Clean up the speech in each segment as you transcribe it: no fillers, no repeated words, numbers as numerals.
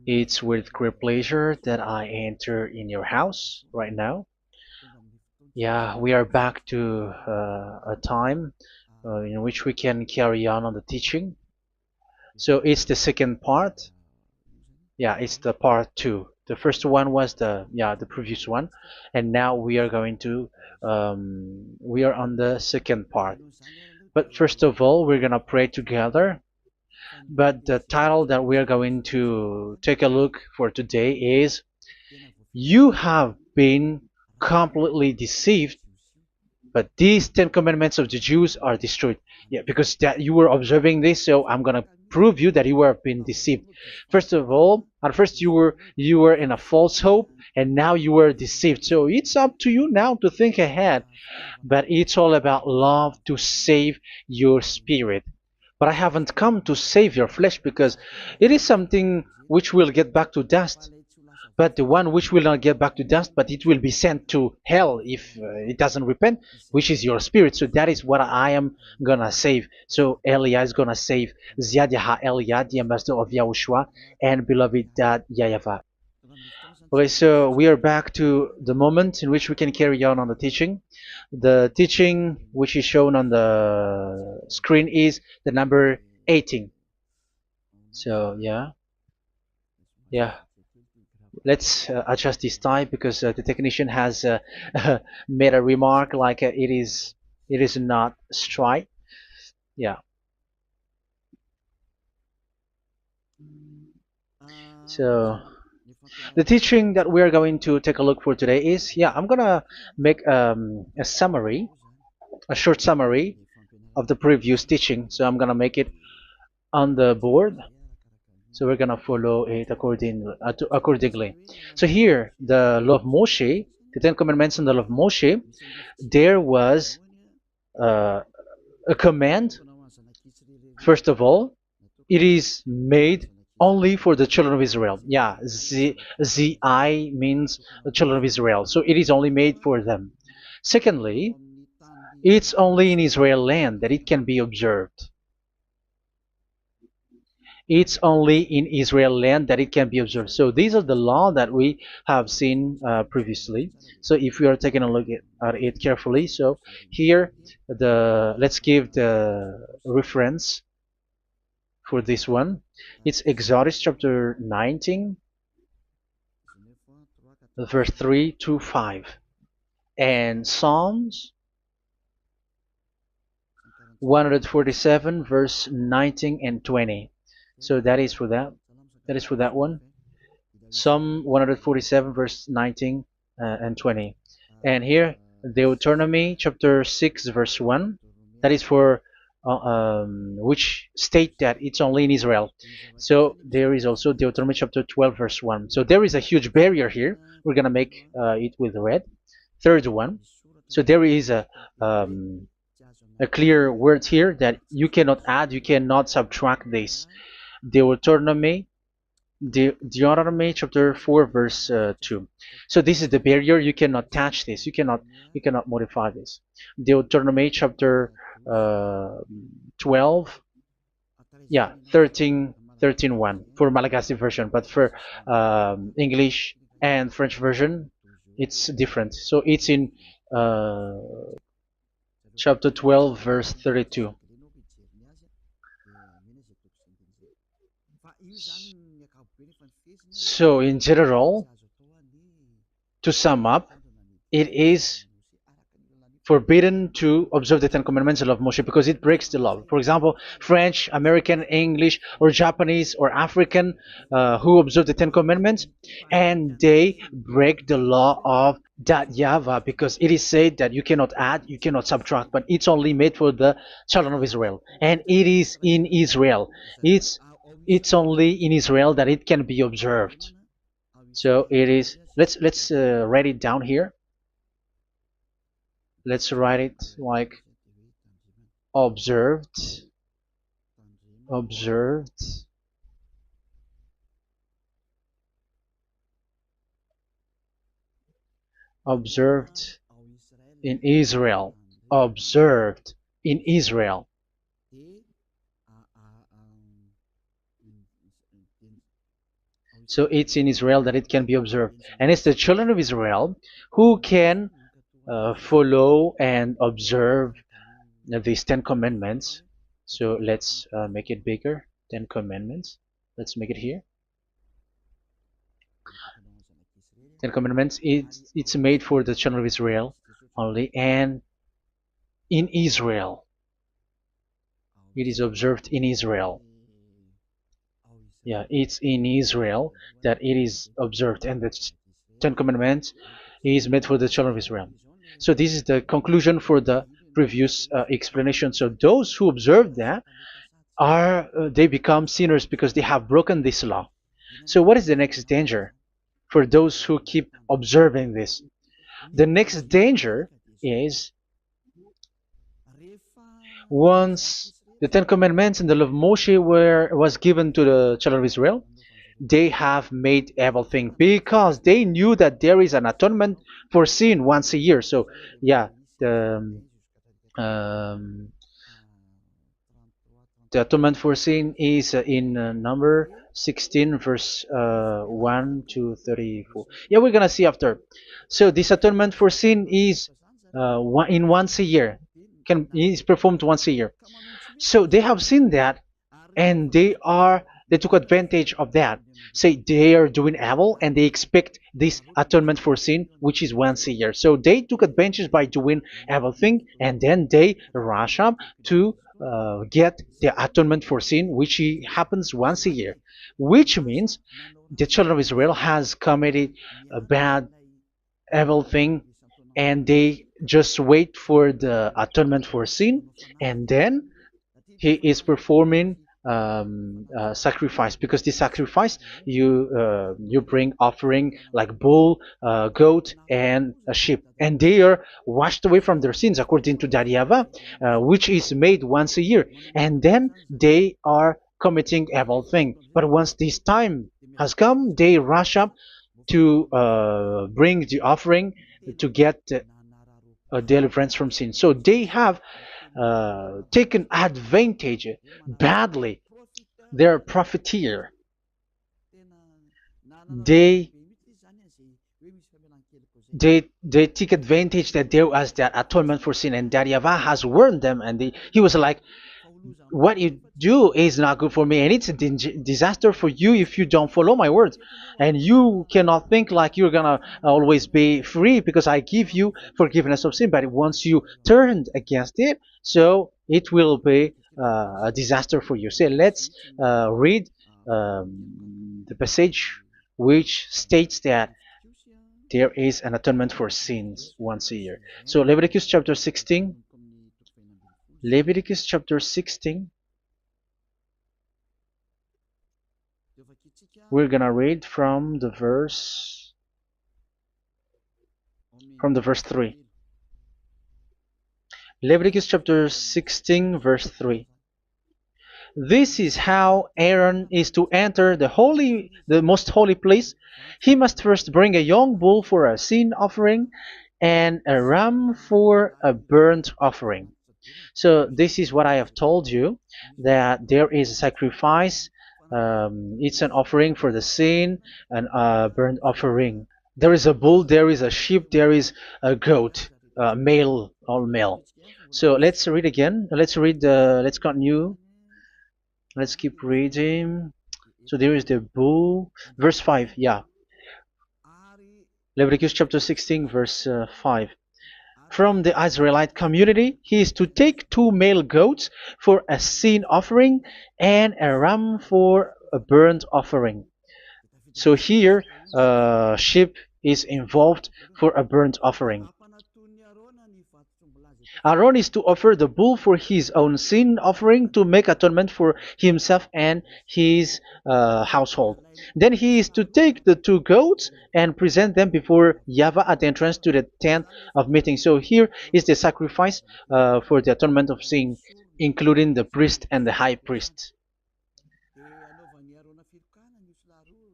It's with great pleasure that I enter in your house right now. Yeah, we are back to a time in which we can carry on the teaching. So it's the second part. Yeah, it's the part two. The first one was the previous one, and now we are going to we are on the second part. But first of all, we're gonna pray together. But the title that we are going to take a look for today is "You have been completely deceived, but these 10 commandments of the Jews are destroyed." Yeah, because that you were observing this, so I'm gonna prove you that you were been deceived. First of all, at first you were in a false hope, and now you were deceived. So it's up to you now to think ahead. But it's all about love to save your spirit. But I haven't come to save your flesh, because it is something which will get back to dust. But the one which will not get back to dust, but it will be sent to hell if it doesn't repent, which is your spirit. So that is what I am gonna save. So Elia is gonna save Ziadiha Elia, the ambassador of Yahushua, and beloved dad YAHVAH. Okay, so we are back to the moment in which we can carry on the teaching. The teaching which is shown on the screen is the number 18. So yeah, let's adjust this time, because the technician has made a remark like it is not straight. Yeah. So the teaching that we are going to take a look for today is, I'm gonna make a summary, a short summary of the previous teaching. So I'm gonna make it on the board. So we're gonna follow it accordingly. So here, the law of Moshe, the Ten Commandments and the law of Moshe, there was uh, a command. First of all, it is made only for the children of Israel. Yeah, Z means the children of Israel. So it is only made for them. Secondly, it's only in Israel land that it can be observed. It's only in Israel land that it can be observed. So these are the law that we have seen previously. So if we are taking a look at it carefully, so here let's give the reference for this one. It's Exodus chapter 19, verse 3 to 5, and Psalms 147, verse 19 and 20. So that is for that. That is for that one. Psalm 147, verse 19 and 20. And here, Deuteronomy chapter 6, verse 1. That is for which state that it's only in Israel. So there is also Deuteronomy chapter 12, verse 1. So there is a huge barrier here. We're going to make it with red. Third one. So there is a clear word here that you cannot add, you cannot subtract this. Deuteronomy Deuteronomy chapter 4, verse 2. So this is the barrier. You cannot touch this. You cannot modify this. Deuteronomy chapter 12, 13 1 for Malagasy version, but for English and French version, it's different. So it's in chapter 12, verse 32. So in general, to sum up, it is forbidden to observe the Ten Commandments and love Moshe, because it breaks the law. For example, French, American, English, or Japanese, or African who observe the Ten Commandments, and they break the law of that YAHVAH, because it is said that you cannot add, you cannot subtract, but it's only made for the children of Israel, and it is in Israel. It's only in Israel that it can be observed. So it is. Let's write it down here. Let's write it like observed, observed, observed in Israel, observed in Israel. So it's in Israel that it can be observed. And it's the children of Israel who can follow and observe these 10 commandments. So let's make it bigger. 10 commandments. Let's make it here. 10 commandments. It's made for the children of Israel only, and in Israel. It is observed in Israel. Yeah, it's in Israel that it is observed, and the Ten Commandments is made for the children of Israel. So this is the conclusion for the previous explanation. So those who observe that are they become sinners because they have broken this law. So what is the next danger for those who keep observing this? The next danger is once the Ten Commandments and the law of Moshe was given to the children of Israel, they have made everything because they knew that there is an atonement for sin once a year. So yeah, um, the atonement for sin is in number 16 verse 1 to 34. Yeah, we're gonna see after. So this atonement for sin is once a year, is performed once a year. So they have seen that, and they took advantage of that. Say they are doing evil and they expect this atonement for sin, which is once a year. So they took advantage by doing everything, and then they rush up to get the atonement for sin, which happens once a year, which means the children of Israel has committed a bad evil thing, and they just wait for the atonement for sin, and then he is performing sacrifice, because this sacrifice you bring offering like bull, goat, and a sheep, and they are washed away from their sins according to that YAHVAH, which is made once a year, and then they are committing evil thing. But once this time has come, they rush up to bring the offering to get deliverance from sin. So they have taken advantage badly. They're a profiteer. They they take advantage that there was that atonement for sin, and that YAHVAH has warned them, and he was like, what you do is not good for me, and it's a disaster for you if you don't follow my words, and you cannot think like you're gonna always be free because I give you forgiveness of sin. But once you turned against it, so it will be a disaster for you. So let's read the passage which states that there is an atonement for sins once a year. So Leviticus chapter 16. Leviticus chapter 16. We're gonna read from the verse 3. Leviticus chapter 16 verse 3. This is how Aaron is to enter the most holy place. He must first bring a young bull for a sin offering and a ram for a burnt offering. So this is what I have told you, that there is a sacrifice. It's an offering for the sin, and a burnt offering. There is a bull, there is a sheep, there is a goat, male, all male. So let's read again. Let's continue. Let's keep reading. So there is the bull, verse 5. Yeah, Leviticus chapter 16 verse 5. From the Israelite community, he is to take 2 male goats for a sin offering and a ram for a burnt offering. So here, sheep is involved for a burnt offering. Aaron is to offer the bull for his own sin offering to make atonement for himself and his household. Then he is to take the 2 goats and present them before YAHVAH at the entrance to the tent of meeting. So here is the sacrifice for the atonement of sin, including the priest and the high priest.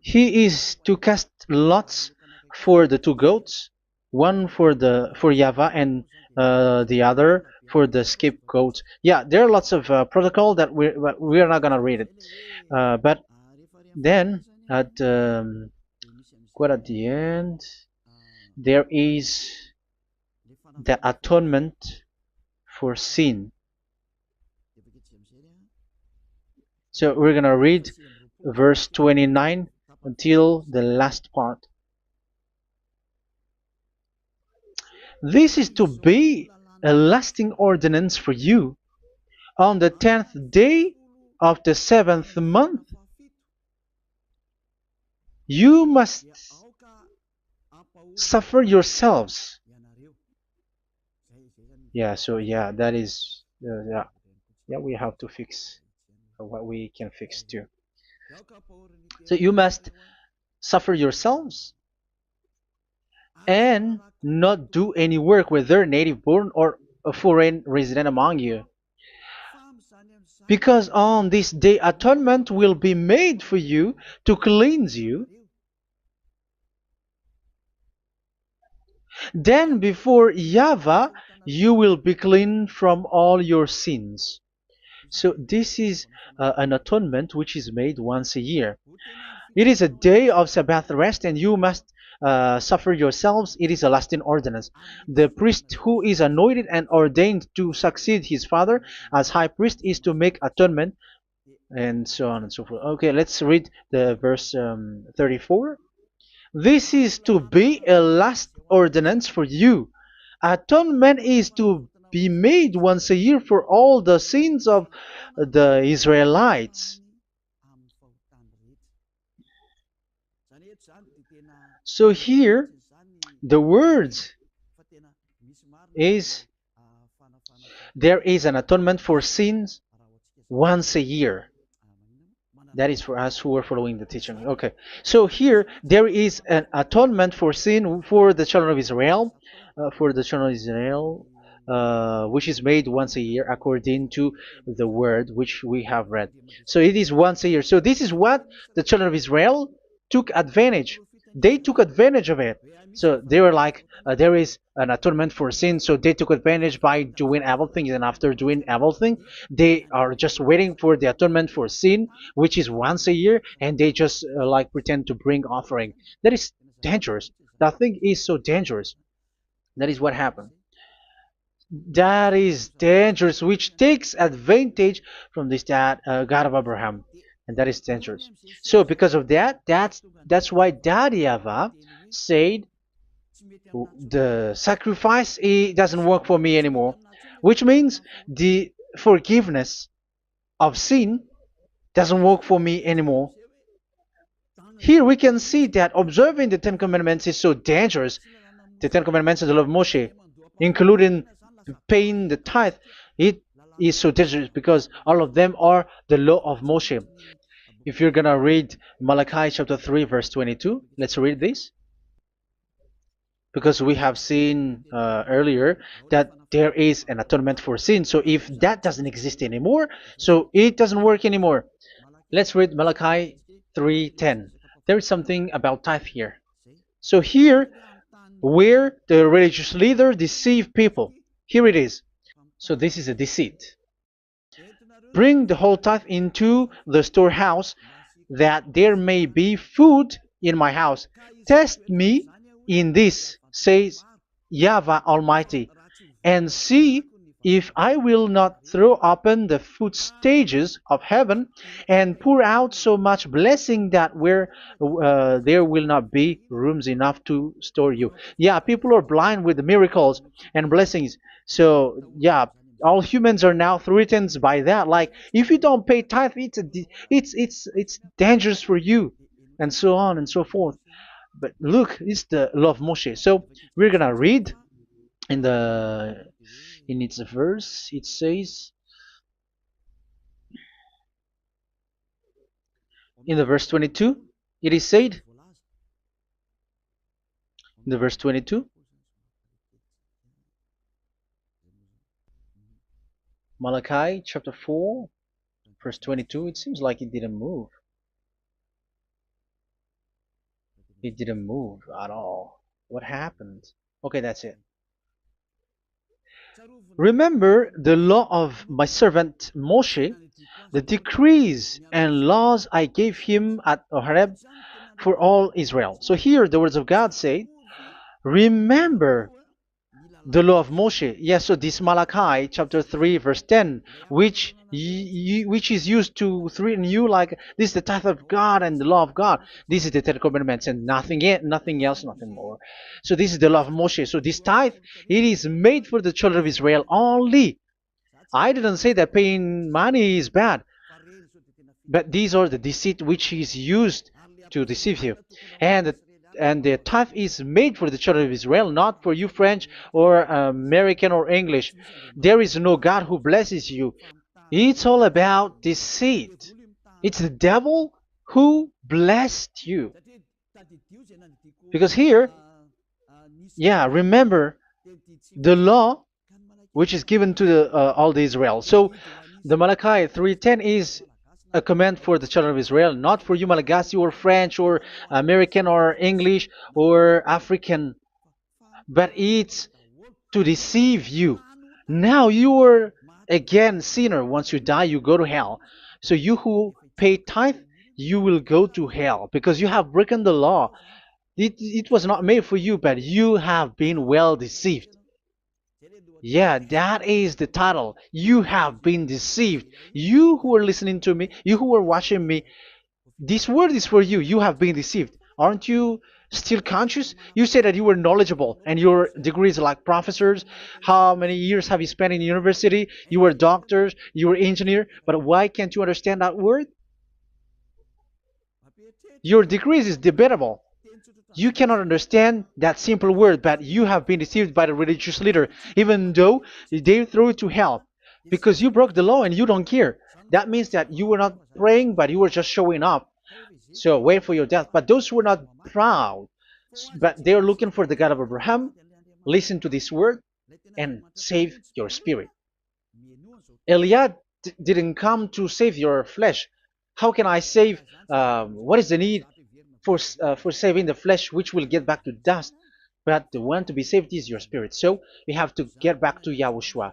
He is to cast lots for the 2 goats, one for YAHVAH and the other for the scapegoat. Yeah, there are lots of protocol that we are not gonna read it. But then at quite at the end, there is the atonement for sin. So we're gonna read verse 29 until the last part. This is to be a lasting ordinance for you. On the 10th day of the 7th month, you must suffer yourselves. Yeah, so yeah, that is, yeah, we have to fix what we can fix too. So you must suffer yourselves and not do any work, whether native born or a foreign resident among you. Because on this day atonement will be made for you to cleanse you. Then before YAHVAH you will be clean from all your sins. So this is an atonement which is made once a year. It is a day of Sabbath rest, and you must suffer yourselves. It is a lasting ordinance. The priest who is anointed and ordained to succeed his father as high priest is to make atonement, and so on and so forth. Okay, let's read the verse 34. This is to be a last ordinance for you. Atonement is to be made once a year for all the sins of the Israelites. So here, the words is there is an atonement for sins once a year. That is for us who are following the teaching. Okay, so here there is an atonement for sin for the children of Israel, which is made once a year according to the word which we have read. So it is once a year. So this is what the children of Israel took advantage. They took advantage of it. So they were like, there is an atonement for sin. So they took advantage by doing everything, and after doing everything, they are just waiting for the atonement for sin, which is once a year, and they just like pretend to bring offering. That is dangerous. That thing is so dangerous. That is what happened. That is dangerous, which takes advantage from this God of Abraham, and that is dangerous. So because of that, that's why Daddy Ava said the sacrifice it doesn't work for me anymore, which means the forgiveness of sin doesn't work for me anymore. Here we can see that observing the Ten Commandments is so dangerous. The Ten Commandments of the law of Moshe, including paying the tithe, it is so dangerous because all of them are the law of Moshe. If you're gonna read Malachi chapter 3 verse 22, let's read this. Because we have seen earlier that there is an atonement for sin. So if that doesn't exist anymore, so it doesn't work anymore. Let's read Malachi 3:10. There is something about tithe here. So here, where the religious leader deceive people, here it is. So this is a deceit. Bring the whole tithe into the storehouse, that there may be food in my house. Test me in this, says YAHVAH Almighty, and see if I will not throw open the food stages of heaven and pour out so much blessing that where there will not be rooms enough to store you. Yeah, people are blind with the miracles and blessings. So yeah, all humans are now threatened by that. Like if you don't pay tithe, it's dangerous for you, and so on and so forth. But look, it's the law of Moshe. So we're gonna read in the in its verse. It says in the verse 22. It is said in the verse 22. Malachi chapter 4 verse 22. It seems like it didn't move. It didn't move at all. What happened? Okay, that's it. Remember the law of my servant Moshe, the decrees and laws I gave him at Horeb for all Israel. So here the words of God say, remember the law of Moshe. Yes, so this Malachi chapter 3 verse 10, which is used to threaten you like this is the tithe of God and the law of God. This is the Ten Commandments and nothing else, nothing more. So this is the law of Moshe. So this tithe, it is made for the children of Israel only. I didn't say that paying money is bad, but these are the deceit which is used to deceive you. And and the tithe is made for the children of Israel, not for you French or American or English. There is no God who blesses you. It's all about deceit. It's the devil who blessed you. Because here, yeah, remember the law which is given to all the Israel. So the Malachi 3:10 is a command for the children of Israel, not for you Malagasy or French or American or English or African, but it's to deceive you. Now you are again sinner. Once you die, you go to hell. So you who pay tithe, you will go to hell because you have broken the law. It was not made for you, but you have been well deceived. Yeah, that is the title. You have been deceived. You who are listening to me, you who are watching me, this word is for you. You have been deceived. Aren't you still conscious? You say that you were knowledgeable and your degrees like professors. How many years have you spent in university? You were doctors, you were engineer, but why can't you understand that word? Your degrees is debatable. You cannot understand that simple word, but you have been deceived by the religious leader, even though they threw you to hell because you broke the law and you don't care. That means that you were not praying, but you were just showing up. So wait for your death. But those who are not proud, but they are looking for the God of Abraham, listen to this word and save your spirit. Eliad didn't come to save your flesh. How can I save? What is the need for saving the flesh, which will get back to dust? But the one to be saved is your spirit. So we have to get back to YAHOSHUAH.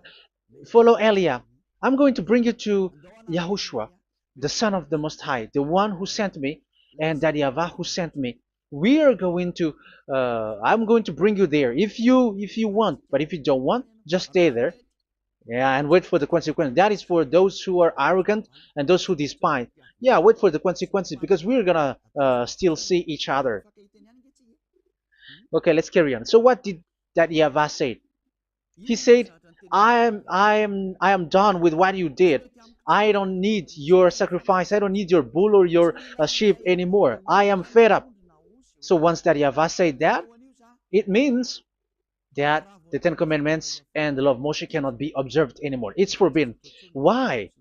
Follow Eliah. I'm going to bring you to YAHOSHUAH, the Son of the Most High, the one who sent me, and that YAHVAH who sent me. We are going to. I'm going to bring you there if you want, but if you don't want, just stay there. Yeah, and wait for the consequence. That is for those who are arrogant and those who despise. Yeah, wait for the consequences because we're gonna still see each other. Okay, let's carry on. So what did that YAHVAH say? He said, I am done with what you did. I don't need your sacrifice. I don't need your bull or your sheep anymore. I am fed up. So once that YAHVAH said that, it means that the Ten Commandments and the law of Moshe cannot be observed anymore. It's forbidden. Why?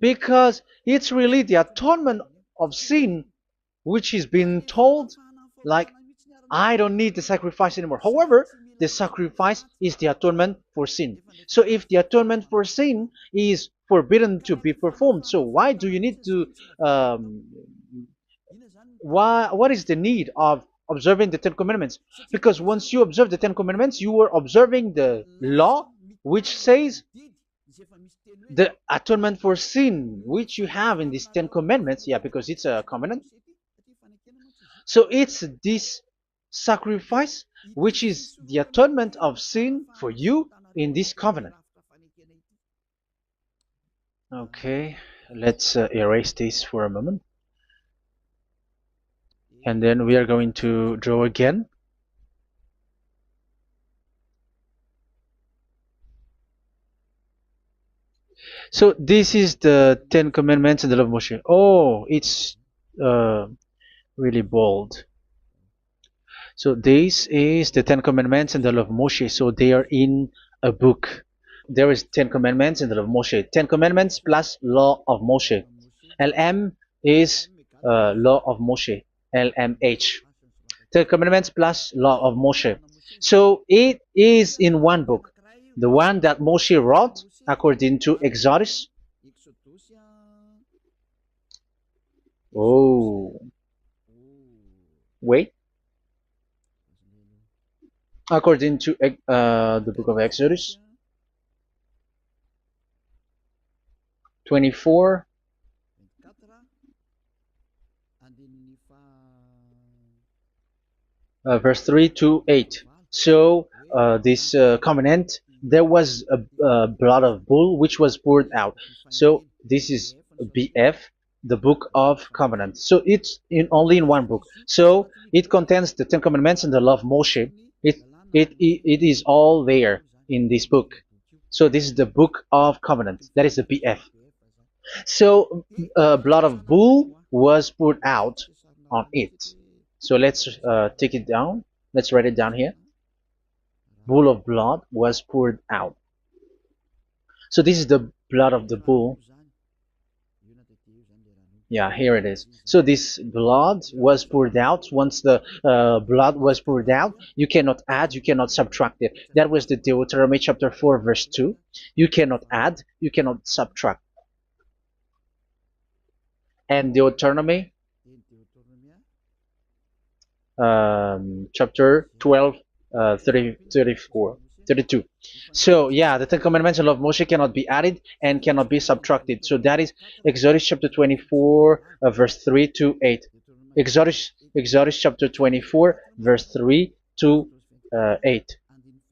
Because it's really the atonement of sin which is being told, like, I don't need the sacrifice anymore. However, the sacrifice is the atonement for sin. So if the atonement for sin is forbidden to be performed, so why do you need to what is the need of observing the Ten Commandments? Because once you observe the Ten Commandments, you are observing the law which says the atonement for sin which you have in these Ten Commandments. Yeah, because it's a covenant. So it's this sacrifice which is the atonement of sin for you in this covenant. Okay, let's erase this for a moment. And then we are going to draw again. So this is the Ten Commandments and the law of Moshe. Oh, it's really bold. So this is the Ten Commandments and the law of Moshe. So they are in a book. There is Ten Commandments and the law of Moshe. Ten Commandments plus law of Moshe. LM is law of Moshe. LMH. Ten Commandments plus law of Moshe. So it is in one book. The one that Moshe wrote according to Exodus. Oh, wait. According to the book of Exodus. 24, verse 3 to 8. So this covenant, there was a blood of bull which was poured out. So this is BF, the book of covenant. So it's only in one book. So it contains the Ten Commandments and the law of Moshe. It is all there in this book. So this is the book of covenant. That is the BF. So blood of bull was poured out on it. So let's take it down. Let's write it down here. Bull of blood was poured out. So this is the blood of the bull. Yeah, here it is. So this blood was poured out. Once the blood was poured out, you cannot add, you cannot subtract it. That was the Deuteronomy chapter 4, verse 2. You cannot add, you cannot subtract. And Deuteronomy chapter 12, 34, 32. So yeah, the Ten Commandments and law of Moshe cannot be added and cannot be subtracted. So that is Exodus chapter 24, verse 3 to 8. Exodus chapter 24, verse 3 to 8,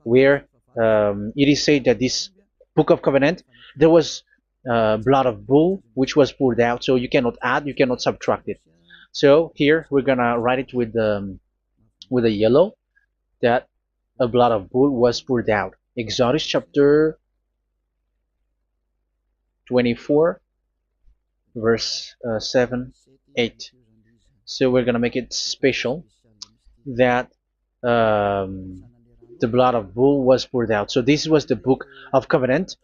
where it is said that this book of covenant, there was blood of bull which was poured out. So you cannot add, you cannot subtract it. So here we're gonna write it with a yellow, that a blood of bull was poured out. Exodus chapter 24, verse 7, 8. So we're gonna make it special that the blood of bull was poured out. So this was the book of covenant,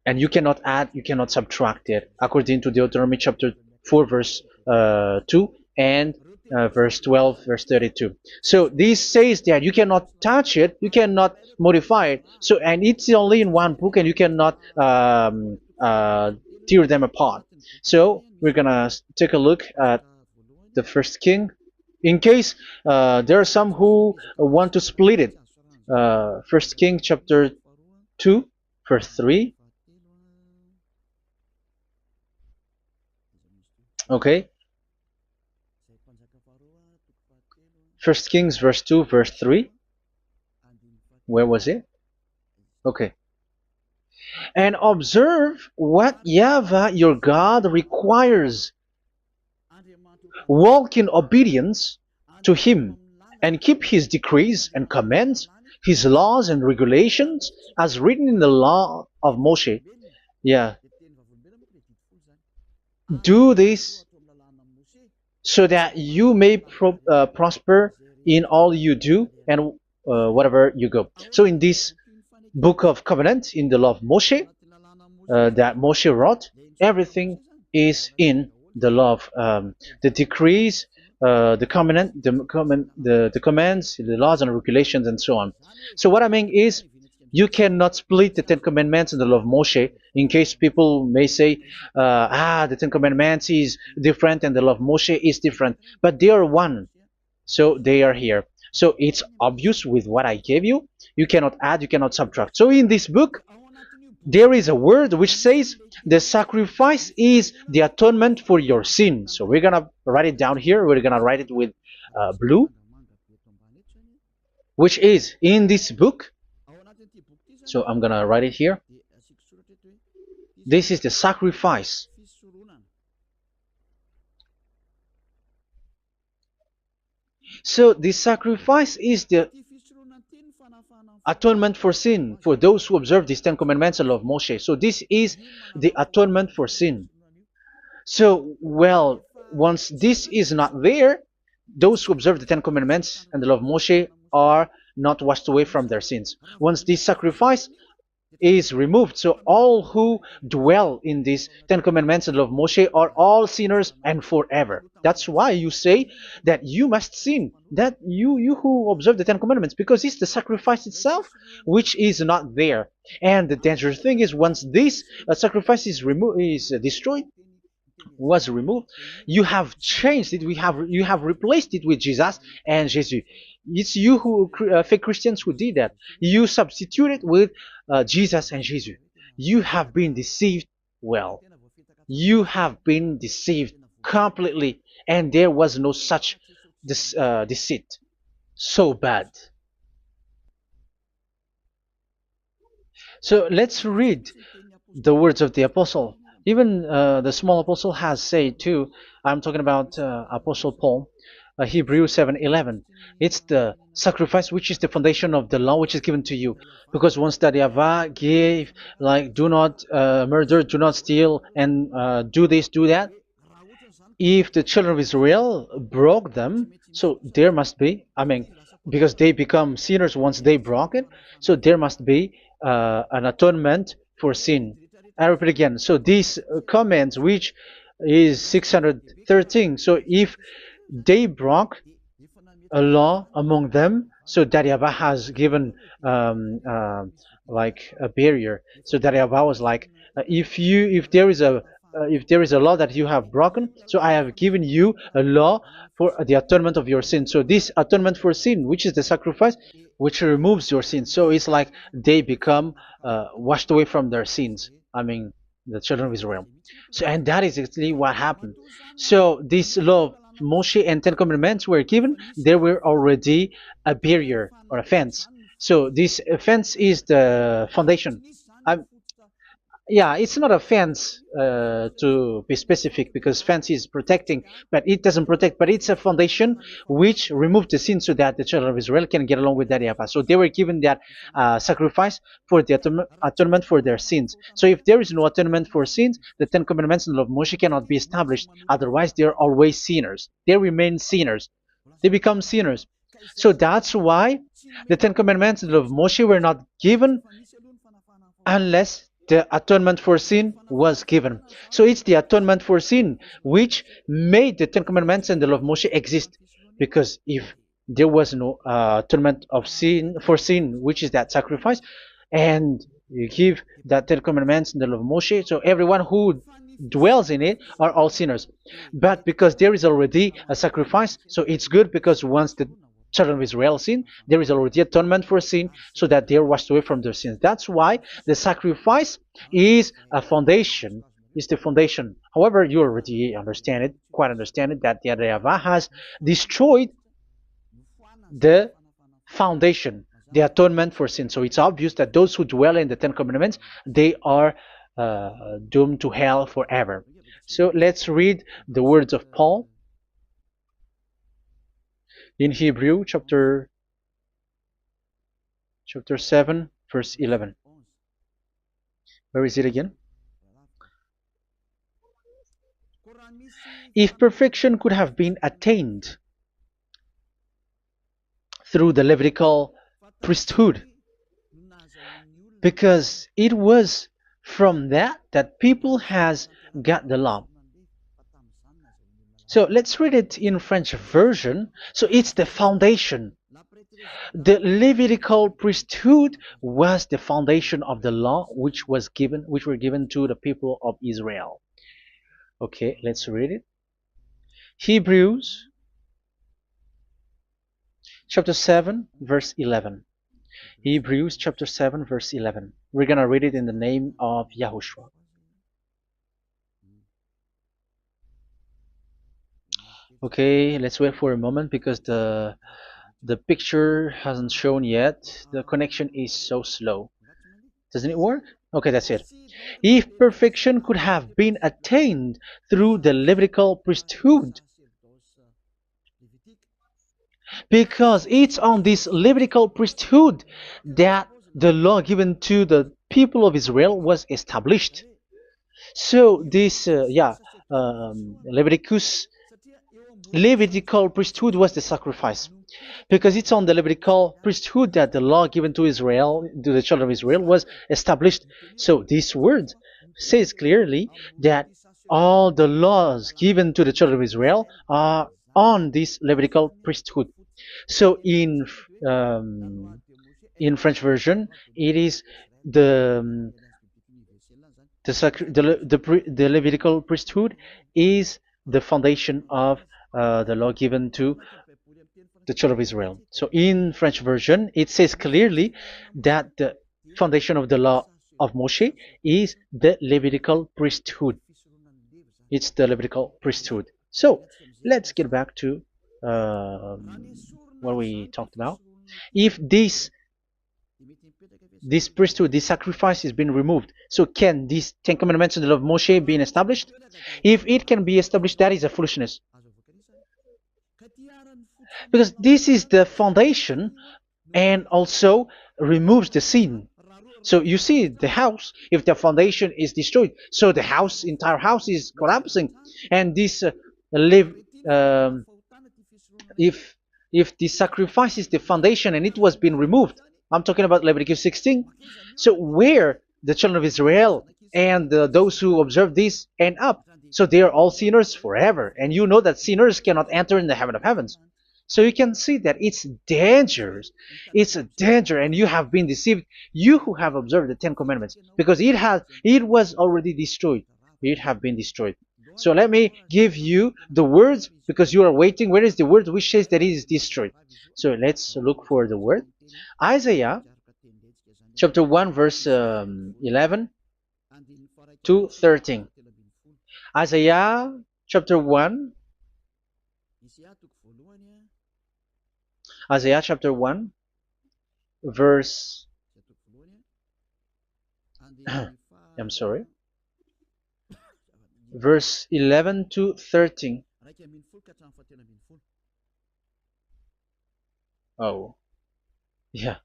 and you cannot add, you cannot subtract it, according to Deuteronomy chapter 4, verse 2 and verse 12, verse 32. So this says that you cannot touch it, you cannot modify it. So, and it's only in one book, and you cannot tear them apart. So we're gonna take a look at the first king. In case there are some who want to split it, First King chapter 2, verse 3. Okay. First Kings verse 2, verse 3. Where was it? Okay. And observe what YAHVAH your God requires. Walk in obedience to him, and keep his decrees and commands, his laws and regulations, as written in the law of Moshe. Yeah. Do this so that you may prosper in all you do and whatever you go. So in this book of covenant, in the law of Moshe, that Moshe wrote, everything is in the law of the decrees, the covenant, the commands, the laws and regulations, and so on. So what I mean is, you cannot split the Ten Commandments and the law of Moshe. In case people may say, the Ten Commandments is different and the law of Moshe is different, but they are one. So they are here. So it's obvious with what I gave you. You cannot add, you cannot subtract. So in this book, there is a word which says the sacrifice is the atonement for your sin. So we're gonna write it down here. We're gonna write it with blue, which is in this book. So I'm gonna write it here. This is the sacrifice. So the sacrifice is the atonement for sin for those who observe these Ten Commandments and law of Moshe. So this is the atonement for sin. So, well, once this is not there, those who observe the Ten Commandments and the law of Moshe are not washed away from their sins. Once this sacrifice is removed, so all who dwell in these Ten Commandments and law of Moshe are all sinners and forever. That's why you say that you must sin, that you who observe the Ten Commandments, because it's the sacrifice itself which is not there. And the dangerous thing is, once this sacrifice is destroyed, was removed, you have changed it. You have replaced it with Jesus and Jesus. It's you who fake Christians who did that. You substitute it with Jesus and Jesus. You have been deceived well. You have been deceived completely, and there was no such deceit. So bad. So let's read the words of the apostle. Even the small apostle has said too. I'm talking about Apostle Paul, Hebrews 7:11. It's the sacrifice which is the foundation of the law which is given to you. Because once that Yahweh gave, like, do not murder, do not steal, and do this, do that, if the children of Israel broke them, so there must be, I mean, because they become sinners once they broke it, so there must be an atonement for sin. I repeat again. So these commands, which is 613, so if they broke a law among them, so that Yahweh has given like a barrier. So that Yahweh was like, if there is a law that you have broken, so I have given you a law for the atonement of your sin. So this atonement for sin, which is the sacrifice, which removes your sin. So it's like they become washed away from their sins. I mean, the children of Israel. So, and that is exactly what happened. So this law of Moshe and Ten Commandments were given. There were already a barrier or a fence. So this fence is the foundation. Um, yeah, it's not a fence to be specific, because fence is protecting, but it doesn't protect. But it's a foundation which removed the sin so that the children of Israel can get along with that Yahweh. So they were given that sacrifice for the atonement for their sins. So if there is no atonement for sins, the Ten Commandments and the law of Moshe cannot be established. Otherwise, they're always sinners. They remain sinners. They become sinners. So that's why the Ten Commandments and the law of Moshe were not given unless the atonement for sin was given. So it's the atonement for sin which made the Ten Commandments and the law of Moshe exist. Because if there was no atonement of sin for sin, which is that sacrifice, and you give that Ten Commandments and the law of Moshe, so everyone who dwells in it are all sinners. But because there is already a sacrifice, so it's good, because once the children of Israel sin, there is already atonement for sin, so that they are washed away from their sins. That's why the sacrifice is a foundation, is the foundation. However, you already understand it, quite understand it, that the Yahweh has destroyed the foundation, the atonement for sin. So it's obvious that those who dwell in the Ten Commandments, they are doomed to hell forever. So let's read the words of Paul in Hebrew chapter 7 verse 11. Where is it again? If perfection could have been attained through the Levitical priesthood, because it was from that people has got the law. So let's read it in French version. So it's the foundation. The Levitical priesthood was the foundation of the law which were given to the people of Israel. Okay, let's read it. Hebrews chapter 7 verse 11. Hebrews chapter 7 verse 11. We're gonna read it in the name of YAHOSHUAH. Okay, let's wait for a moment, because the picture hasn't shown yet. The connection is so slow. Doesn't it work? Okay, that's it. If perfection could have been attained through the Levitical priesthood, because it's on this Levitical priesthood that the law given to the people of Israel was established. So this, Levitical priesthood was the sacrifice, because it's on the Levitical priesthood that the law given to Israel, to the children of Israel, was established. So this word says clearly that all the laws given to the children of Israel are on this Levitical priesthood. So in French version, it is the Levitical priesthood is the foundation of the law given to the children of Israel. So in French version, it says clearly that the foundation of the law of Moshe is the Levitical priesthood. It's the Levitical priesthood. So let's get back to what we talked about. If this priesthood, this sacrifice is being removed, so can these Ten Commandments of the law of Moshe be established? If it can be established, that is a foolishness. Because this is the foundation and also removes the sin. So you see the house, if the foundation is destroyed, so the house, entire house is collapsing. And this live, um, if the sacrifice is the foundation and it was being removed, I'm talking about Leviticus 16. So where the children of Israel and those who observe this end up, so they are all sinners forever. And you know that sinners cannot enter in the heaven of heavens. So you can see that it's dangerous. It's a danger, and you have been deceived. You who have observed the Ten Commandments, because it was already destroyed. It have been destroyed. So let me give you the words, because you are waiting. Where is the word which says that it is destroyed? So let's look for the word. Isaiah chapter 1 verse 11 to 13. Isaiah chapter 1. Isaiah chapter 1 verse I'm sorry, verse 11 to 13. Oh, yeah,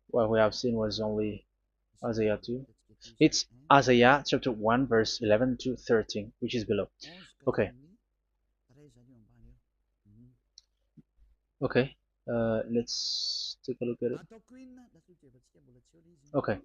what we have seen was only Isaiah 2. It's Isaiah chapter 1 verse 11 to 13, which is below. Okay. Okay. Let's take a look at it. Okay.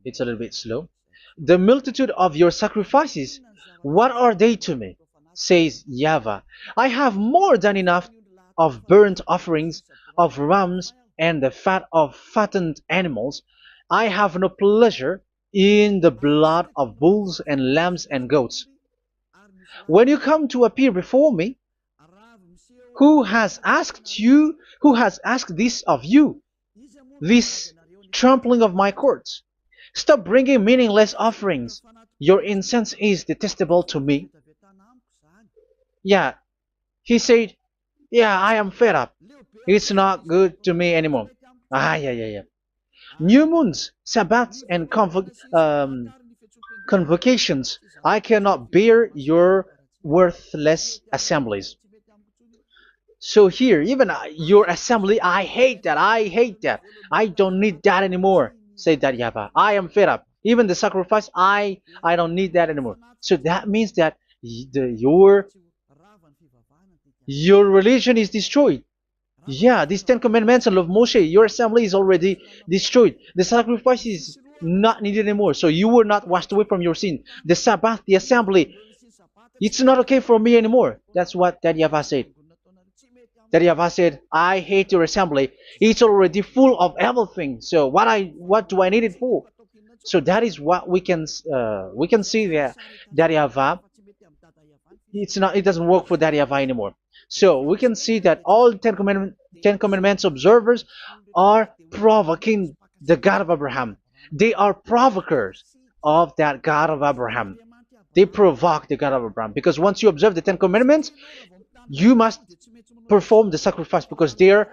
It's a little bit slow. The multitude of your sacrifices, what are they to me? Says YAHVAH. I have more than enough of burnt offerings, of rams, and the fat of fattened animals. I have no pleasure in the blood of bulls and lambs and goats. When you come to appear before me, who has asked this of you, this trampling of my courts? Stop bringing meaningless offerings. Your incense is detestable to me. Yeah, he said, yeah, I am fed up. It's not good to me anymore. Yeah. New moons, Sabbaths, and convocations. I cannot bear your worthless assemblies. So here, even your assembly, I hate that. I hate that. I don't need that anymore. Say that, YAHVAH. I am fed up. Even the sacrifice, I don't need that anymore. So that means that your religion is destroyed. Yeah, these Ten Commandments and of Moshe, your assembly is already destroyed. The sacrifice is not needed anymore. So you were not washed away from your sin. The Sabbath, the assembly, it's not okay for me anymore. That's what that YAHVAH said. That YAHVAH said, I hate your assembly. It's already full of everything. So what do I need it for? So that is what we can see there. That YAHVAH, it doesn't work for that YAHVAH anymore. So we can see that all Ten Commandments observers are provoking the God of Abraham. They are provokers of that God of Abraham. They provoke the God of Abraham, because once you observe the Ten Commandments, you must perform the sacrifice, because they are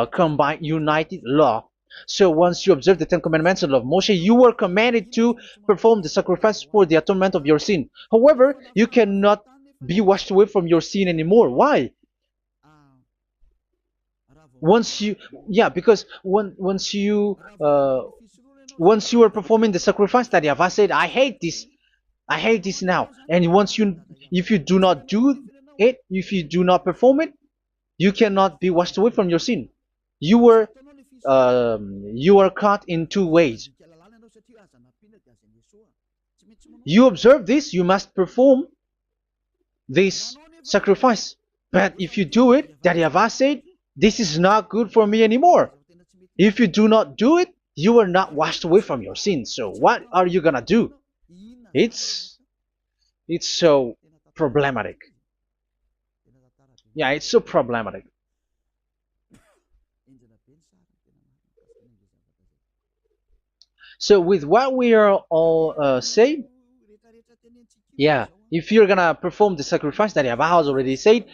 combined, united law. So once you observe the Ten Commandments and law of Moshe, you were commanded to perform the sacrifice for the atonement of your sin. However, you cannot be washed away from your sin anymore. Why? Because once you are performing the sacrifice, that YAHVAH said, I hate this now. And if you do not do it, if you do not perform it, you cannot be washed away from your sin. You are caught in two ways. You observe this, you must perform this sacrifice. But if you do it, that YAHVAH said, this is not good for me anymore. If you do not do it, you are not washed away from your sins. So what are you gonna do? It's so problematic. Yeah, it's so problematic. So with what we are all saying, yeah, if you're gonna perform the sacrifice that Yahweh has already said,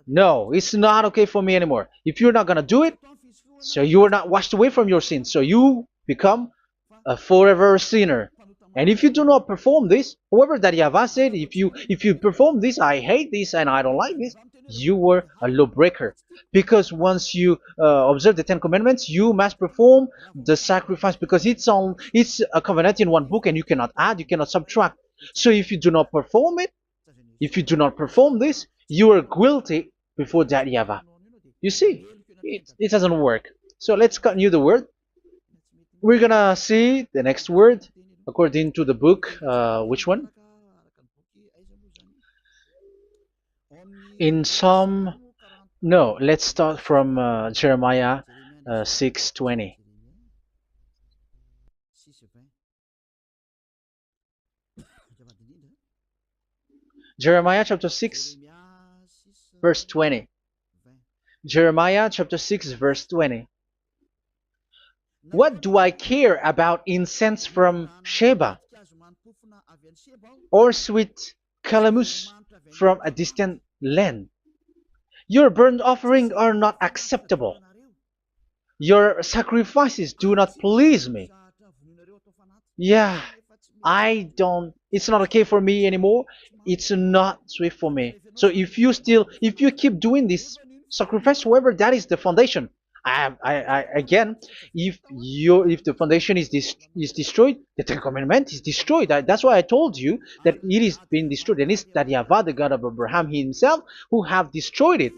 no, it's not okay for me anymore. If you're not gonna do it, so you are not washed away from your sins, so you become a forever sinner. And if you do not perform this, however that Yahweh said, if you perform this, I hate this and I don't like this, you were a lawbreaker. Because once you observe the Ten Commandments, you must perform the sacrifice because it's a covenant in one book and you cannot add, you cannot subtract. So if you do not perform it, if you do not perform this, you are guilty before that Yahweh. You see, it doesn't work. So let's continue the word. We're gonna see the next word according to the book. Which one? In Psalm. No, let's start from Jeremiah 6:20. Jeremiah chapter 6, verse 20. Jeremiah chapter 6, verse 20. What do I care about incense from Sheba, or sweet calamus from a distant land? Your burnt offerings are not acceptable. Your sacrifices do not please me. Yeah, it's not okay for me anymore. It's not sweet for me. So if you keep doing this sacrifice, however, that is the foundation. Again, if the foundation is destroyed, the Ten Commandment is destroyed. That's why I told you that it is being destroyed, and it's that Yahweh, the God of Abraham himself, who have destroyed it.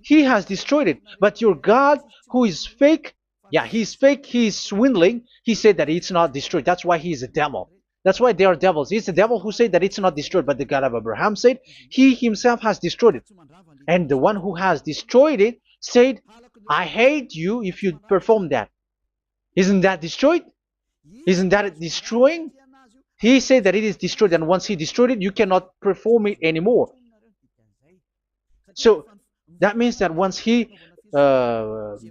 He has destroyed it. But your God, who is fake, yeah, he's fake, he's swindling. He said that it's not destroyed. That's why he's a devil. That's why they are devils. It's the devil who said that it's not destroyed, but the God of Abraham said he himself has destroyed it. And the one who has destroyed it said, I hate you if you perform that. Isn't that destroyed? Isn't that destroying? He said that it is destroyed, and once he destroyed it, you cannot perform it anymore. So that means that once he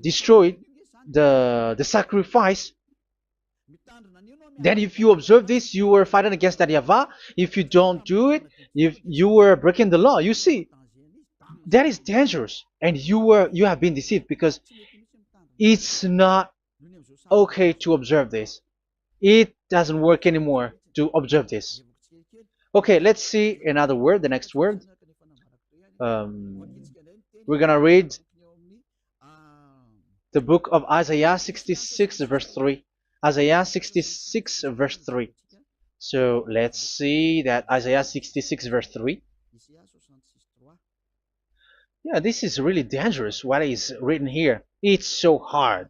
destroyed the sacrifice, then if you observe this, you were fighting against that Yahweh. If you don't do it, if you were breaking the law, you see, that is dangerous, and you have been deceived because it's not okay to observe this. It doesn't work anymore to observe this. Okay, let's see another word, the next word. We're gonna read the book of Isaiah 66 verse 3. Isaiah 66 verse 3. So let's see that Isaiah 66 verse 3. Yeah, this is really dangerous what is written here. It's so hard.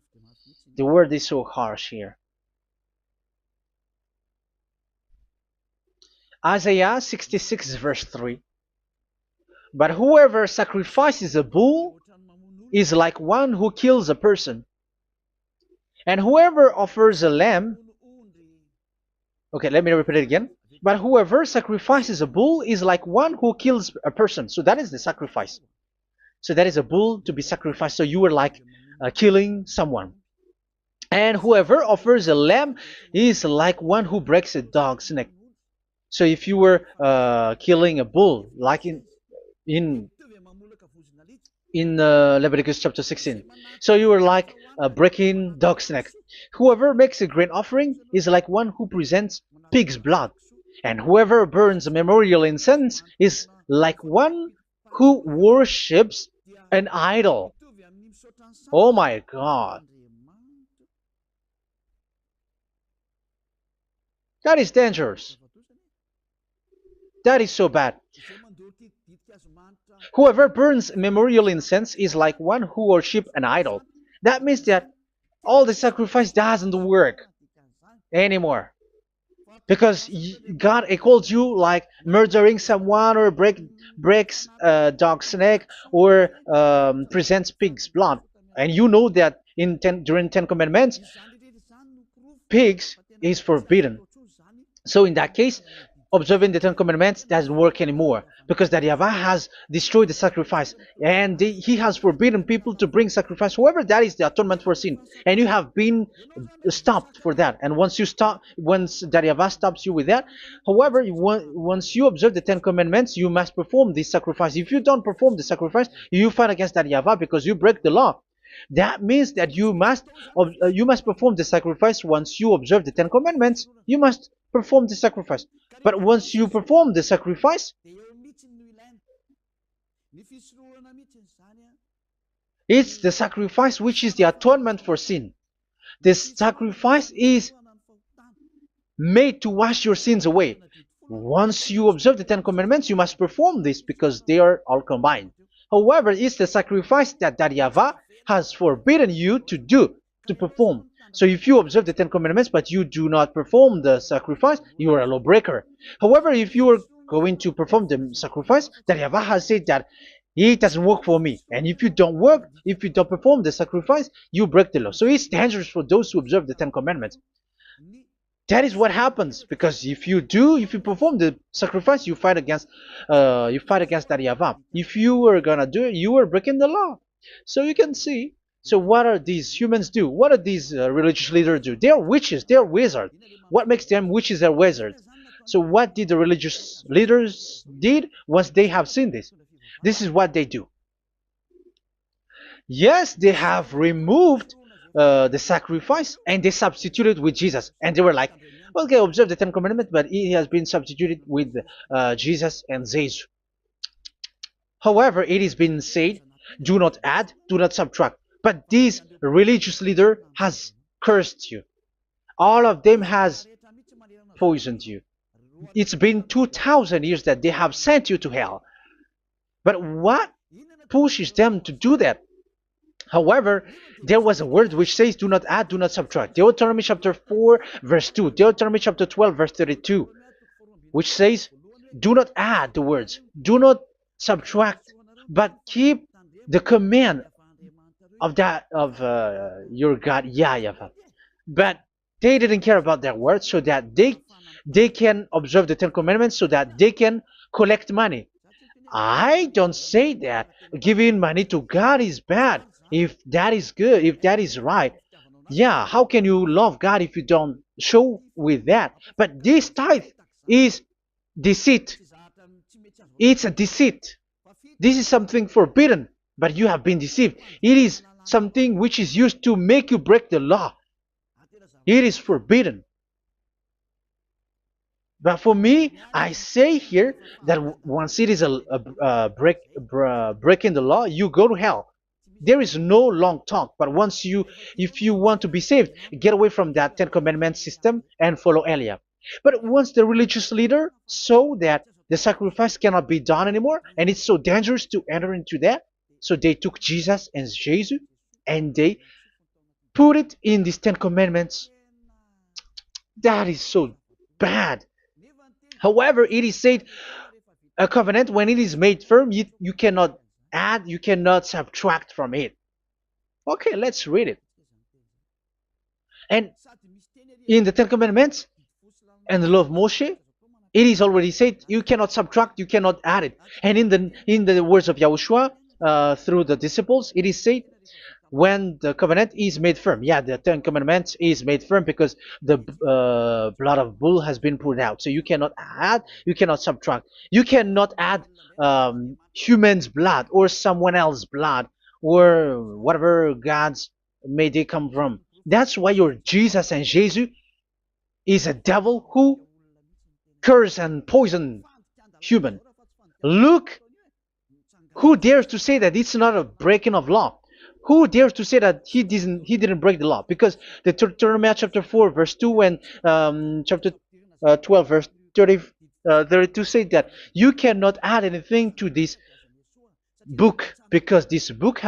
The word is so harsh here. Isaiah 66 verse 3. But whoever sacrifices a bull is like one who kills a person. And whoever offers a lamb... Okay, let me repeat it again. But whoever sacrifices a bull is like one who kills a person. So that is the sacrifice. So that is a bull to be sacrificed. So you were like killing someone. And whoever offers a lamb is like one who breaks a dog's neck. So if you were killing a bull, like in Leviticus chapter 16, so you were like breaking dog's neck. Whoever makes a grain offering is like one who presents pig's blood. And whoever burns a memorial incense is like one who worships an idol. Oh my God. That is dangerous. That is so bad. Whoever burns memorial incense is like one who worships an idol. That means that all the sacrifice doesn't work anymore. Because God calls you like murdering someone or breaks a dog's neck or presents pig's blood. And you know that during Ten Commandments, pigs is forbidden. So in that case, observing the Ten Commandments doesn't work anymore because that Yahweh has destroyed the sacrifice and he has forbidden people to bring sacrifice. However, that is the atonement for sin, and you have been stopped for that. And once you stop, once that Yahweh stops you with that, however, once you observe the Ten Commandments, you must perform this sacrifice. If you don't perform the sacrifice, you fight against that Yahweh because you break the law. That means that you must perform the sacrifice. Once you observe the Ten Commandments, you must perform the sacrifice. But once you perform the sacrifice, it's the sacrifice which is the atonement for sin. This sacrifice is made to wash your sins away. Once you observe the Ten Commandments, you must perform this because they are all combined. However, it's the sacrifice that Yahweh has forbidden you to do, to perform. So if you observe the Ten Commandments but you do not perform the sacrifice, you are a lawbreaker. However, if you are going to perform the sacrifice, that Yahweh has said that it doesn't work for me. And if you don't perform the sacrifice, you break the law. So it's dangerous for those who observe the Ten Commandments. That is what happens, because if you perform the sacrifice, you fight against that Yahweh. If you are gonna do it, you are breaking the law. So you can see. So what are these humans do? What are these religious leaders do? They are witches. They are wizards. What makes them witches or wizards? So what did the religious leaders did once they have seen this? This is what they do. Yes, they have removed the sacrifice and they substituted with Jesus. And they were like, okay, observe the Ten Commandments, but it has been substituted with Jesus and Jesus. However, it has been said, do not add, do not subtract. But this religious leader has cursed you. All of them has poisoned you. It's been 2,000 years that they have sent you to hell. But what pushes them to do that? However, there was a word which says, do not add, do not subtract. Deuteronomy chapter 4, verse 2. Deuteronomy chapter 12, verse 32. Which says, do not add the words. Do not subtract. But keep the command of your God, YAHVAH. But they didn't care about that word, so that they can observe the Ten Commandments, so that they can collect money. I don't say that giving money to God is bad. If that is good, if that is right, yeah, how can you love God if you don't show with that? But this tithe is deceit. It's a deceit. This is something forbidden, but you have been deceived. It is something which is used to make you break the law. It is forbidden. But for me, I say here that once it is breaking the law, you go to hell. There is no long talk. But if you want to be saved, get away from that Ten Commandments system and follow Eliab. But once the religious leader saw that the sacrifice cannot be done anymore, and it's so dangerous to enter into that, so they took Jesus and Jesus and they put it in these Ten Commandments. That is so bad. However, it is said a covenant, when it is made firm, you cannot add, you cannot subtract from it. Okay, let's read it. And in the Ten Commandments and the law of Moshe, it is already said you cannot subtract, you cannot add it. And in the words of YAHOSHUAH through the disciples, it is said when the covenant is made firm. Yeah, the Ten Commandments is made firm because the blood of bull has been poured out. So you cannot add, you cannot subtract. You cannot add human's blood or someone else's blood or whatever gods may they come from. That's why your Jesus and Jesus is a devil who curse and poison human. Look, who dares to say that it's not a breaking of law? Who dares to say that he didn't break the law? Because the Deuteronomy chapter 4 verse 2 and chapter 12 verse 32 say that you cannot add anything to this book, because this book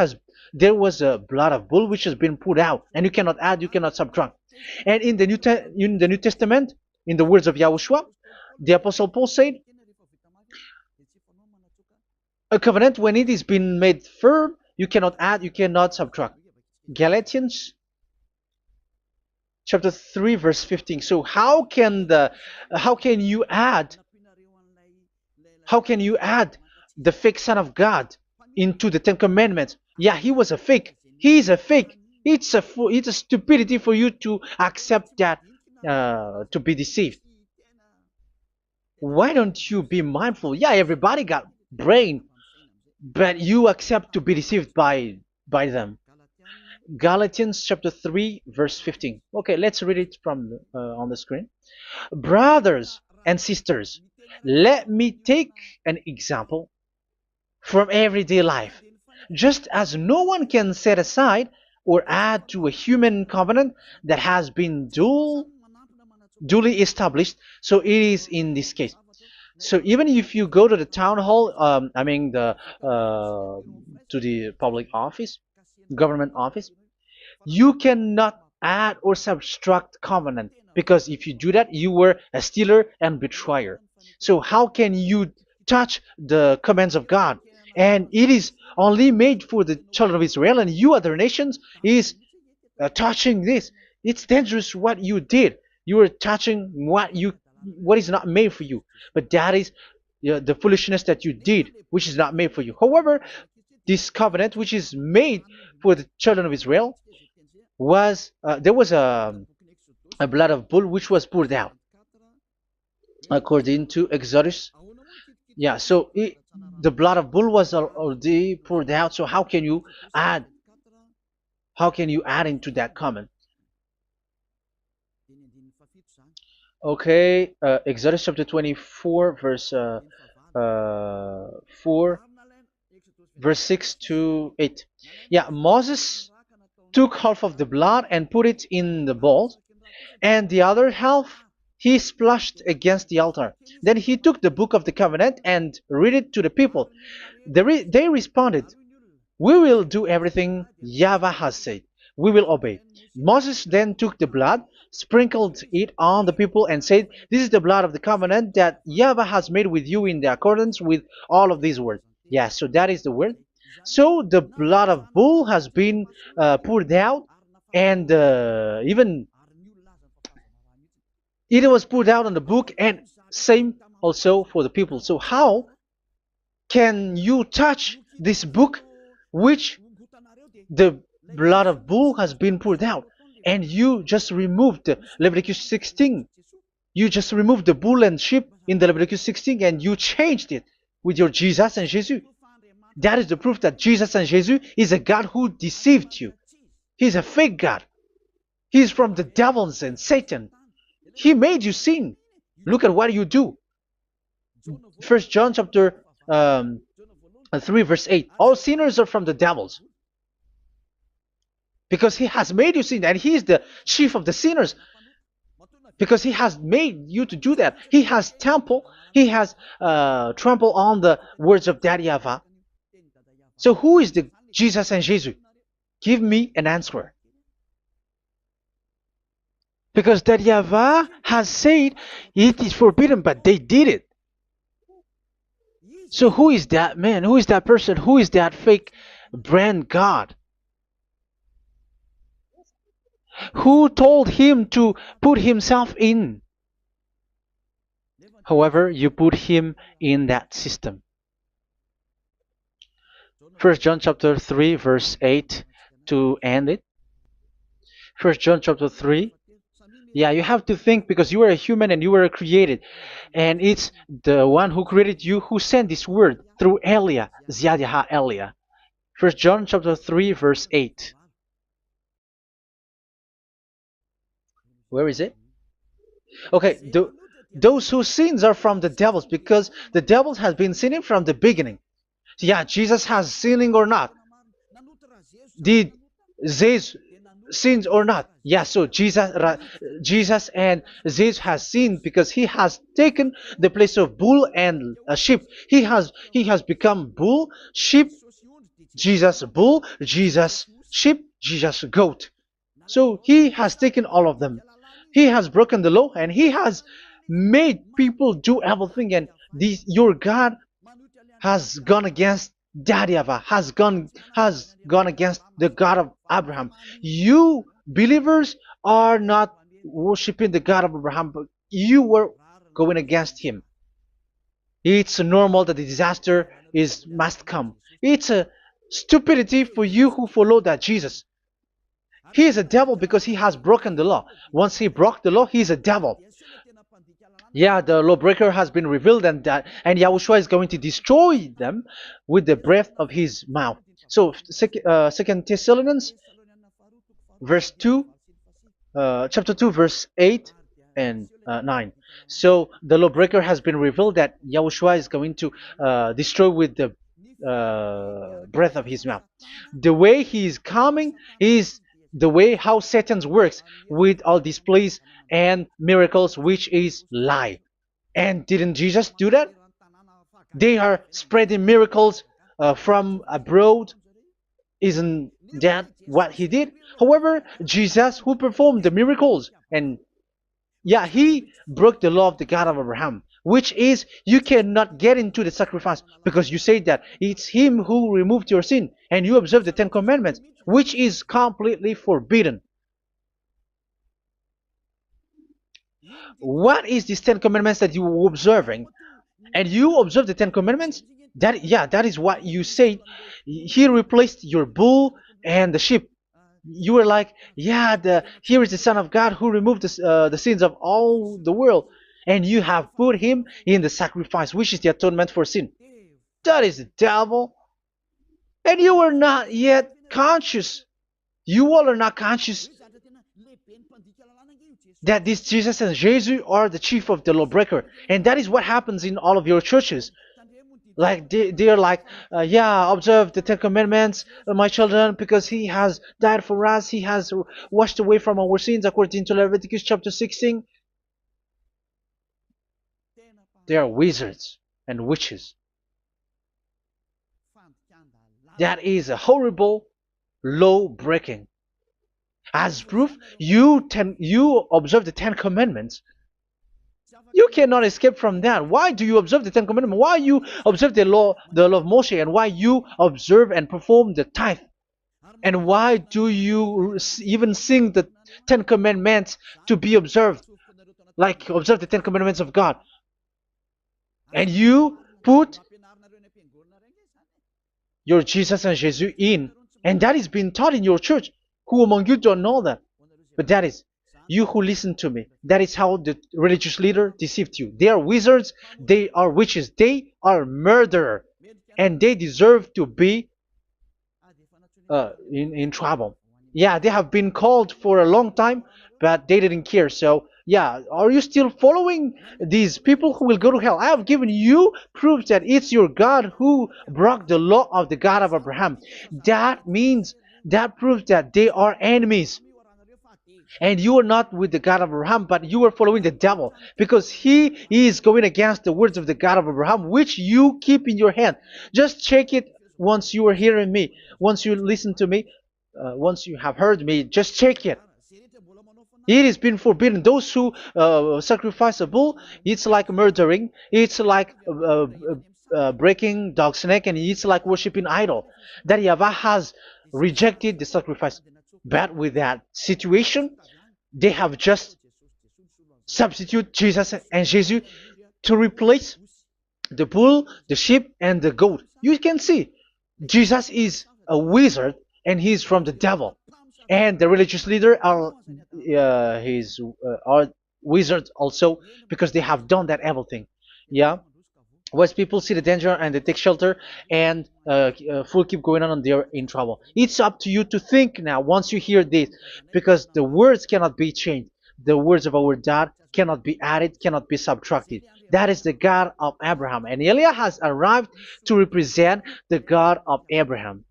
there was a blood of bull which has been put out, and you cannot add, you cannot subtract. And in the New Testament, in the words of YAHOSHUAH, the Apostle Paul said, a covenant, when it is been made firm, you cannot add, you cannot subtract. Galatians chapter 3 verse 15. So how can you add How can you add the fake Son of God into the Ten Commandments? Yeah, he was a fake. He is a fake. It's a stupidity for you to accept that, to be deceived. Why don't you be mindful? Yeah, everybody got brain, but you accept to be deceived by them. Galatians chapter 3 verse 15. Okay, let's read it from on the screen. Brothers and sisters, let me take an example from everyday life. Just as no one can set aside or add to a human covenant that has been duly established, so it is in this case. So even if you go to the town hall, I mean to the public office, government office, you cannot add or subtract covenant, because if you do that, you were a stealer and betrayer. So how can you touch the commands of God? And it is only made for the children of Israel, and you other nations is touching this. It's dangerous what you did. You are touching what is not made for you. But that is the foolishness that you did, which is not made for you. However, this covenant, which is made for the children of Israel, was there was a blood of bull which was poured out according to Exodus. Yeah, so the blood of bull was already poured out. So add how can you add into that comment? Okay, Exodus chapter 24 verse 4 verse 6 to 8. Yeah, Moses took half of the blood and put it in the bowl, and the other half he splashed against the altar. Then he took the book of the covenant and read it to the people. They responded, "We will do everything YAHVAH has said. We will obey." Moses then took the blood, sprinkled it on the people, and said, "This is the blood of the covenant that YAHVAH has made with you in the accordance with all of these words." Yeah, so that is the word. So the blood of bull has been poured out, and even it was poured out on the book, and same also for the people. So how can you touch this book which the blood of bull has been poured out, and you just removed Leviticus 16? You just removed the bull and sheep in the Leviticus 16, and you changed it with your Jesus and Jesus. That is the proof that Jesus and Jesus is a God who deceived you. He's a fake God. He's from the devils and Satan. He made you sin. Look at what you do. First John chapter 3 verse 8. All sinners are from the devils, because he has made you sin, and he is the chief of the sinners, because he has made you to do that. He has trampled on the words of Daddy YAHVAH. So who is the Jesus and Jesus? Give me an answer. Because Daddy YAHVAH has said it is forbidden, but they did it. So who is that man? Who is that person? Who is that fake brand God? Who told him to put himself in? However, you put him in that system. First John chapter 3 verse 8 to end it. First John chapter 3. Yeah, you have to think, because you are a human and you were created. And it's the one who created you who sent this word through Elia, Ziadiha Elia. First John chapter 3 verse 8. Where is it? Okay, those whose sins are from the devils, because the devils has been sinning from the beginning. Yeah, Jesus has sinning or not? Did Jesus sinned or not? Yeah, so Jesus and Jesus has sinned, because he has taken the place of bull and a sheep. He has become bull, sheep, Jesus bull, Jesus sheep, Jesus goat. So he has taken all of them. He has broken the law, and he has made people do everything. And your God has gone against Daddy YAHVAH, has gone against the God of Abraham. You believers are not worshiping the God of Abraham, but you were going against him. It's normal that the disaster is must come. It's a stupidity for you who follow that Jesus. He is a devil because he has broken the law. Once he broke the law, he is a devil. Yeah, the lawbreaker has been revealed, and Yahushua is going to destroy them with the breath of his mouth. So, Second Thessalonians, verse 2, chapter 2, verse 8 and 9. So the lawbreaker has been revealed that Yahushua is going to destroy with the breath of his mouth. The way he is coming is the way how Satan works with all displays and miracles, which is lie. And didn't Jesus do that? They are spreading miracles from abroad. Isn't that what he did? However, Jesus, who performed the miracles, and yeah, he broke the law of the God of Abraham, which is you cannot get into the sacrifice because you say that it's him who removed your sin, and you observe the Ten Commandments, which is completely forbidden. What is these Ten Commandments that you were observing? And you observe the Ten Commandments? That is what you said. He replaced your bull and the sheep. You were like, yeah, here is the Son of God who removed the sins of all the world, and you have put him in the sacrifice, which is the atonement for sin. That is the devil, and you are not yet conscious. You all are not conscious that this Jesus and Jesus are the chief of the lawbreaker, and that is what happens in all of your churches. Like they are like, yeah, observe the Ten Commandments, my children, because he has died for us. He has washed away from our sins according to Leviticus chapter 16. They are wizards and witches. That is a horrible law breaking. As proof, you observe the Ten Commandments. You cannot escape from that. Why do you observe the Ten Commandments? Why you observe the law of Moshe, and why you observe and perform the tithe? And why do you even sing the Ten Commandments to be observed? Like observe the Ten Commandments of God. And you put your Jesus and Jesus in. And that is being taught in your church. Who among you don't know that? But that is you who listen to me. That is how the religious leader deceived you. They are wizards. They are witches. They are murderers. And they deserve to be in trouble. Yeah, they have been called for a long time, but they didn't care. So, yeah, are you still following these people who will go to hell? I have given you proof that it's your God who broke the law of the God of Abraham. That means, that proves that they are enemies. And you are not with the God of Abraham, but you are following the devil, because he is going against the words of the God of Abraham, which you keep in your hand. Just check it once you are hearing me, once you listen to me, once you have heard me, just check it. It has been forbidden. Those who sacrifice a bull, it's like murdering, it's like breaking dog's neck, and it's like worshiping idol. That YAHVAH has rejected the sacrifice. But with that situation, they have just substitute Jesus and Jesus to replace the bull, the sheep, and the goat. You can see Jesus is a wizard, and he's from the devil. And the religious leader are are wizards also, because they have done that evil thing. Yeah. Once people see the danger and they take shelter, and full keep going on, and they're in trouble. It's up to you to think now once you hear this, because the words cannot be changed. The words of our God cannot be added, cannot be subtracted. That is the God of Abraham, and Eliah has arrived to represent the God of Abraham.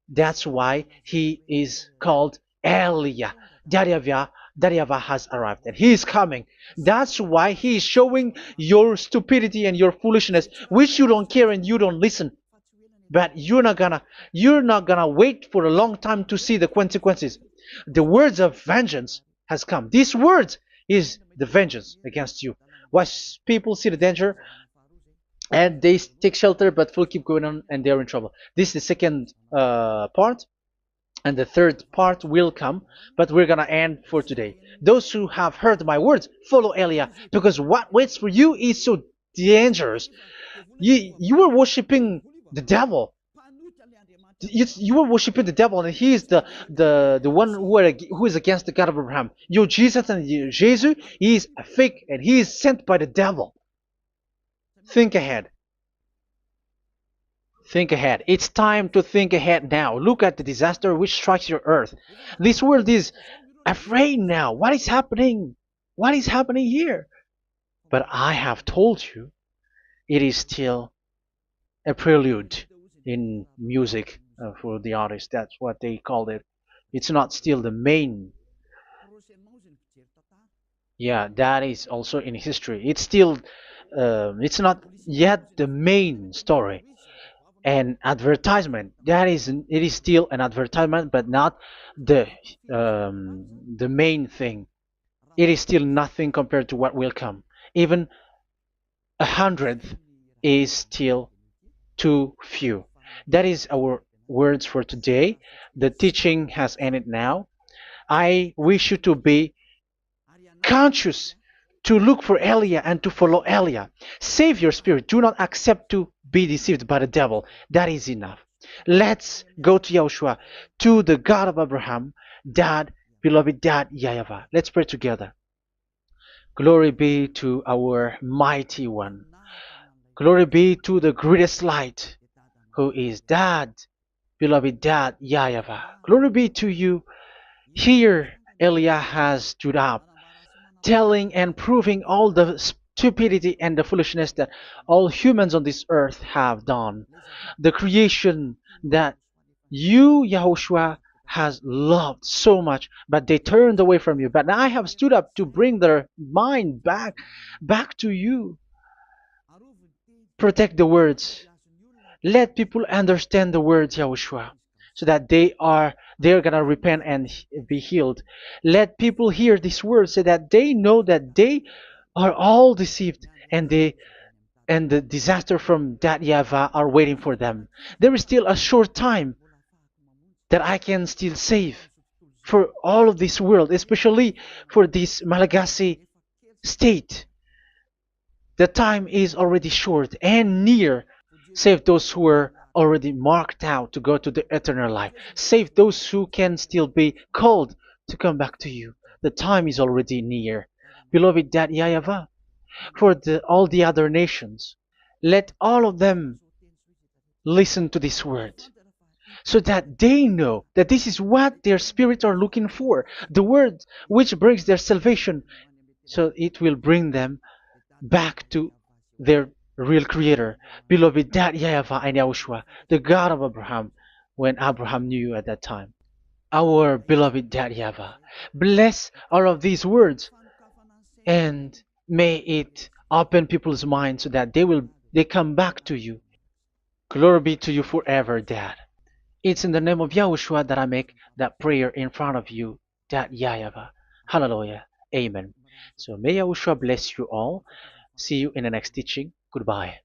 That's why he is called Eliah. Yahyavah has arrived, and he is coming. That's why he is showing your stupidity and your foolishness, which you don't care and you don't listen. But you're not gonna wait for a long time to see the consequences. The words of vengeance has come. These words is the vengeance against you. Once people see the danger and they take shelter, but will keep going on, and they're in trouble. This is the second part. And the third part will come, but we're gonna end for today. Those who have heard my words, follow Eliah, because what waits for you is so the angels. You were worshiping the devil. You were worshiping the devil, and he is the one who is against the God of Abraham. Your Jesus and your Jesus, he is a fake, and he is sent by the devil. Think ahead. Think ahead. It's time to think ahead now. Look at the disaster which strikes your earth. This world is afraid now. What is happening? What is happening here? But I have told you, it is still a prelude in music for the artist. That's what they called it. It's not still the main. Yeah, that is also in history. It's still, it's not yet the main story. And advertisement, that is, it is still an advertisement, but not the the main thing. It is still nothing compared to what will come. Even a hundredth is still too few. That is our words for today. The teaching has ended now. I wish you to be conscious, to look for Elia and to follow Elia. Save your spirit. Do not accept to be deceived by the devil. That is enough. Let's go to Yahushua, to the God of Abraham, Dad, beloved Dad, YAHVAH. Let's pray together. Glory be to our mighty one. Glory be to the greatest light, who is Dad, beloved Dad, YAHVAH. Glory be to you. Here, Elia has stood up, telling and proving all the stupidity and the foolishness that all humans on this earth have done. The creation that you, Yahushua, has loved so much, but they turned away from you. But now I have stood up to bring their mind back to you. Protect the words. Let people understand the words, Yahushua, so that they're gonna repent and be healed. Let people hear these words so that they know that they are all deceived, and the disaster from that YAHVAH are waiting for them. There is still a short time that I can still save for all of this world, especially for this Malagasy state. The time is already short and near. Save those who are already marked out to go to the eternal life. Save those who can still be called to come back to you. The time is already near. Beloved Dad YAHVAH, for all the other nations, let all of them listen to this word so that they know that this is what their spirits are looking for. The word which brings their salvation. So it will bring them back to their real creator, beloved Dad YAHVAH and Yahushua, the God of Abraham, when Abraham knew you at that time. Our beloved Dad YAHVAH, bless all of these words, and may it open people's minds so that they come back to you. Glory be to you forever, Dad. It's in the name of Yahushua that I make that prayer in front of you, Dad YAHVAH. Hallelujah. Amen. So may Yahushua bless you all. See you in the next teaching. Goodbye.